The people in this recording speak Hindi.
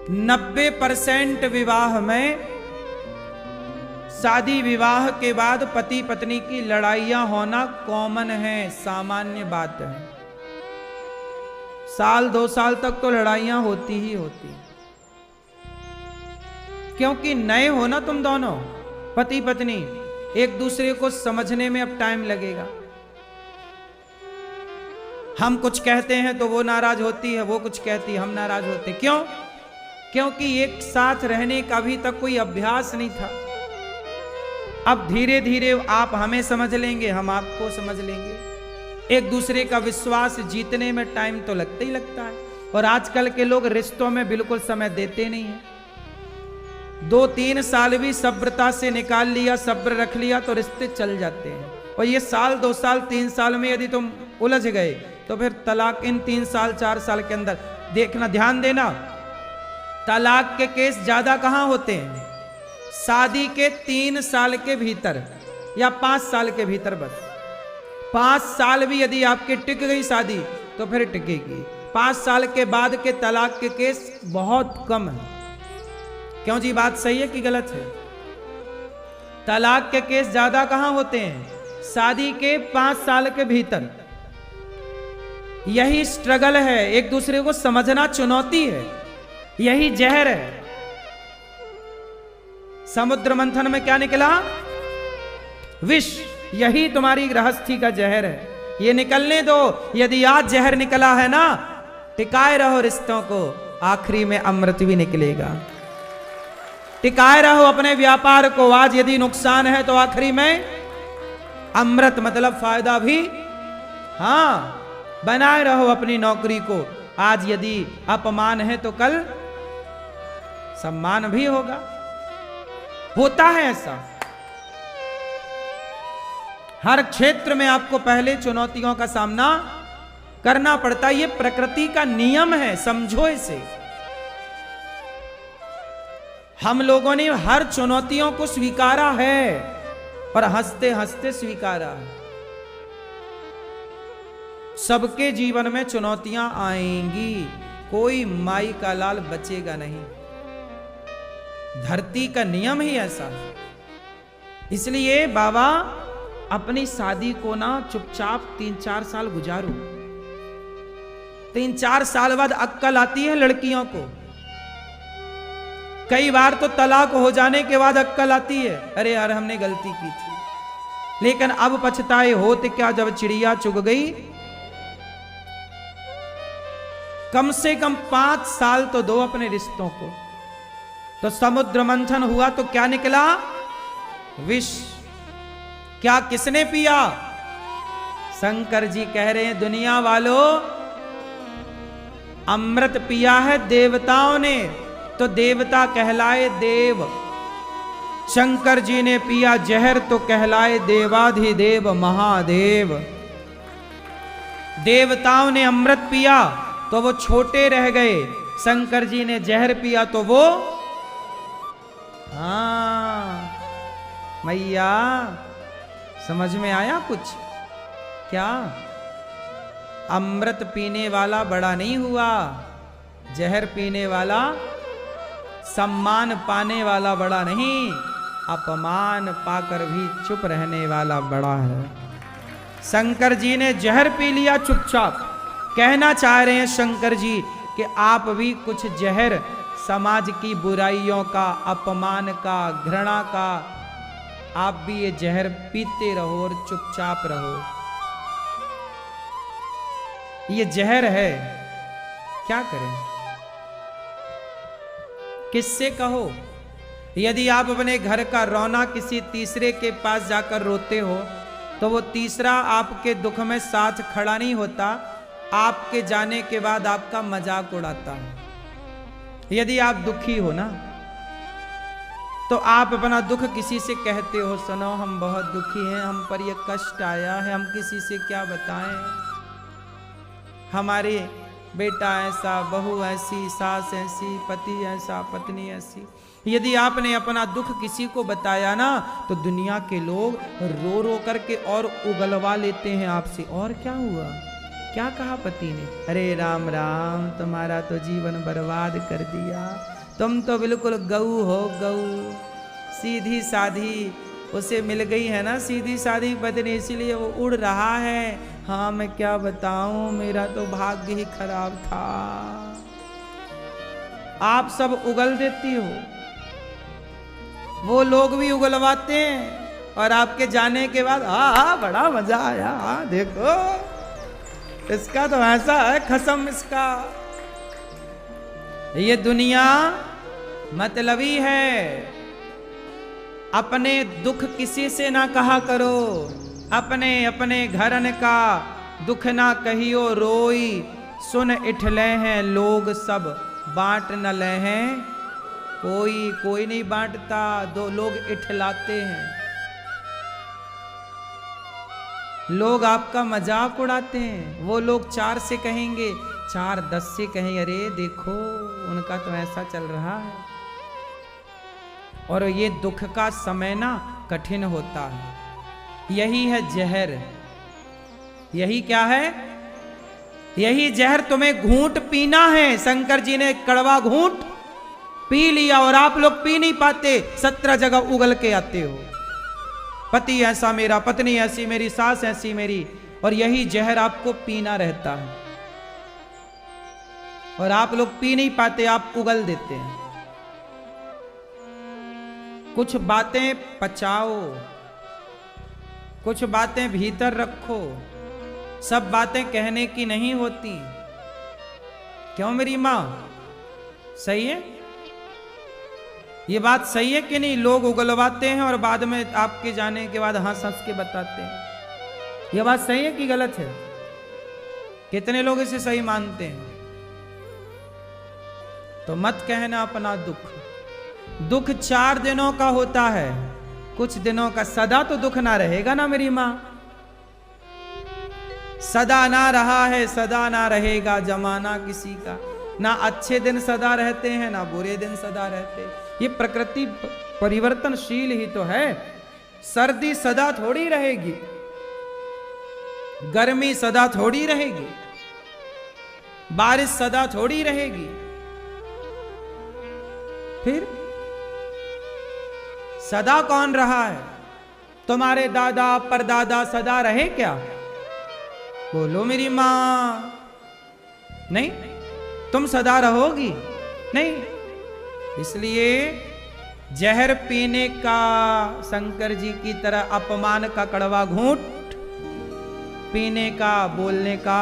90% विवाह में, शादी विवाह के बाद पति पत्नी की लड़ाइयां होना कॉमन है, सामान्य बात है। साल 2 साल तक तो लड़ाइयां होती ही होती, क्योंकि नए हो ना तुम दोनों पति पत्नी, एक दूसरे को समझने में अब टाइम लगेगा। हम कुछ कहते हैं तो वो नाराज होती है, वो कुछ कहती है हम नाराज होते। क्यों? क्योंकि एक साथ रहने का अभी तक कोई अभ्यास नहीं था। अब धीरे धीरे आप हमें समझ लेंगे, हम आपको समझ लेंगे। एक दूसरे का विश्वास जीतने में टाइम तो लगता ही लगता है। और आजकल के लोग रिश्तों में बिल्कुल समय देते नहीं हैं। 2-3 साल भी सब्रता से निकाल लिया, सब्र रख लिया तो रिश्ते चल जाते हैं। और ये साल 2 साल 3 साल में यदि तुम उलझ गए तो फिर तलाक इन 3 साल 4 साल के अंदर। देखना, ध्यान देना, तलाक के केस ज्यादा कहां होते हैं? शादी के 3 साल के भीतर या 5 साल के भीतर। बस 5 साल भी यदि आपकी टिक गई शादी तो फिर टिकेगी। 5 साल के बाद के तलाक के केस बहुत कम है। क्यों जी, बात सही है कि गलत है? तलाक के केस ज्यादा कहां होते हैं? शादी के 5 साल के भीतर। यही स्ट्रगल है, एक दूसरे को समझना चुनौती है, यही जहर है। समुद्र मंथन में क्या निकला? विष। यही तुम्हारी गृहस्थी का जहर है, ये निकलने दो। यदि आज जहर निकला है ना, टिकाए रहो रिश्तों को, आखिरी में अमृत भी निकलेगा। टिकाए रहो अपने व्यापार को, आज यदि नुकसान है तो आखिरी में अमृत मतलब फायदा भी। हां, बनाए रहो अपनी नौकरी को, आज यदि अपमान है तो कल सम्मान भी होगा। होता है ऐसा। हर क्षेत्र में आपको पहले चुनौतियों का सामना करना पड़ता है, ये प्रकृति का नियम है, समझो इसे। हम लोगों ने हर चुनौतियों को स्वीकारा है और हंसते हंसते स्वीकारा है। सबके जीवन में चुनौतियां आएंगी, कोई माई का लाल बचेगा नहीं। धरती का नियम ही ऐसा है। इसलिए बाबा अपनी शादी को ना चुपचाप 3-4 साल गुजारो। 3-4 साल बाद अक्कल आती है लड़कियों को। कई बार तो तलाक हो जाने के बाद अक्कल आती है, अरे यार हमने गलती की थी। लेकिन अब पछताए होते क्या जब चिड़िया चुग गई। कम से कम 5 साल तो दो अपने रिश्तों को। तो समुद्र मंथन हुआ तो क्या निकला? विष। क्या किसने पिया? शंकर जी कह रहे हैं दुनिया वालों, अमृत पिया है देवताओं ने, तो देवता कहलाए देव। शंकर जी ने पिया जहर तो कहलाए देवाधिदेव महादेव। देवताओं ने अमृत पिया तो वो छोटे रह गए, शंकर जी ने जहर पिया तो वो। हाँ मैया, समझ में आया कुछ? क्या अमृत पीने वाला बड़ा नहीं हुआ, जहर पीने वाला, सम्मान पाने वाला बड़ा नहीं, अपमान पाकर भी चुप रहने वाला बड़ा है। शंकर जी ने जहर पी लिया चुपचाप। कहना चाह रहे हैं शंकर जी कि आप भी कुछ जहर समाज की बुराइयों का, अपमान का, घृणा का, आप भी ये जहर पीते रहो और चुपचाप रहो। ये जहर है, क्या करें? किससे कहो? यदि आप अपने घर का रोना किसी तीसरे के पास जाकर रोते हो तो वो तीसरा आपके दुख में साथ खड़ा नहीं होता, आपके जाने के बाद आपका मजाक उड़ाता है। यदि आप दुखी हो ना तो आप अपना दुख किसी से कहते हो, सुनो हम बहुत दुखी हैं, हम पर ये कष्ट आया है, हम किसी से क्या बताएं, हमारे बेटा ऐसा, बहू ऐसी, सास ऐसी, पति ऐसा, पत्नी ऐसी। यदि आपने अपना दुख किसी को बताया ना तो दुनिया के लोग रो रो करके और उगलवा लेते हैं आपसे, और क्या हुआ, क्या कहा पति ने? अरे राम राम, तुम्हारा तो जीवन बर्बाद कर दिया, तुम तो बिल्कुल गऊ हो, गऊ। सीधी साधी उसे मिल गई है ना, सीधी साधी पत्नी, इसीलिए वो उड़ रहा है। हाँ मैं क्या बताऊं, मेरा तो भाग्य ही खराब था। आप सब उगल देती हो, वो लोग भी उगलवाते हैं, और आपके जाने के बाद बड़ा मजा आया, देखो इसका तो ऐसा है खसम इसका। ये दुनिया मतलबी है, अपने दुख किसी से ना कहा करो, अपने अपने घरन का दुख ना कहियो रोई, सुन इठले हैं लोग सब बांट न ले हैं कोई। कोई नहीं बांटता, दो लोग इठलाते हैं, लोग आपका मजाक उड़ाते हैं। वो लोग 4 से कहेंगे, 4 10 से कहेंगे, अरे देखो उनका तो ऐसा चल रहा है। और ये दुख का समय ना कठिन होता है, यही है जहर। यही क्या है? यही जहर तुम्हें घूंट पीना है। शंकर जी ने कड़वा घूंट पी लिया और आप लोग पी नहीं पाते, 17 जगह उगल के आते हो। पति ऐसा मेरा, पत्नी ऐसी मेरी, सास ऐसी मेरी, और यही जहर आपको पीना रहता है। और आप लोग पी नहीं पाते, आप उगल देते हैं। कुछ बातें पचाओ, कुछ बातें भीतर रखो, सब बातें कहने की नहीं होती। क्यों मेरी मां, सही है? ये बात सही है कि नहीं? लोग उगलवाते हैं और बाद में आपके जाने के बाद हंस हंस के बताते हैं। ये बात सही है कि गलत है? कितने लोग इसे सही मानते हैं? तो मत कहना अपना दुख। दुख 4 दिनों का होता है, कुछ दिनों का। सदा तो दुख ना रहेगा ना मेरी मां, सदा ना रहा है, सदा ना रहेगा जमाना किसी का। ना अच्छे दिन सदा रहते हैं, ना बुरे दिन सदा रहते। ये प्रकृति परिवर्तनशील ही तो है। सर्दी सदा थोड़ी रहेगी, गर्मी सदा थोड़ी रहेगी, बारिश सदा थोड़ी रहेगी। फिर सदा कौन रहा है? तुम्हारे दादा परदादा सदा रहे क्या? बोलो मेरी मां। नहीं, तुम सदा रहोगी नहीं। इसलिए जहर पीने का, शंकर जी की तरह अपमान का कड़वा घूंट पीने का, बोलने का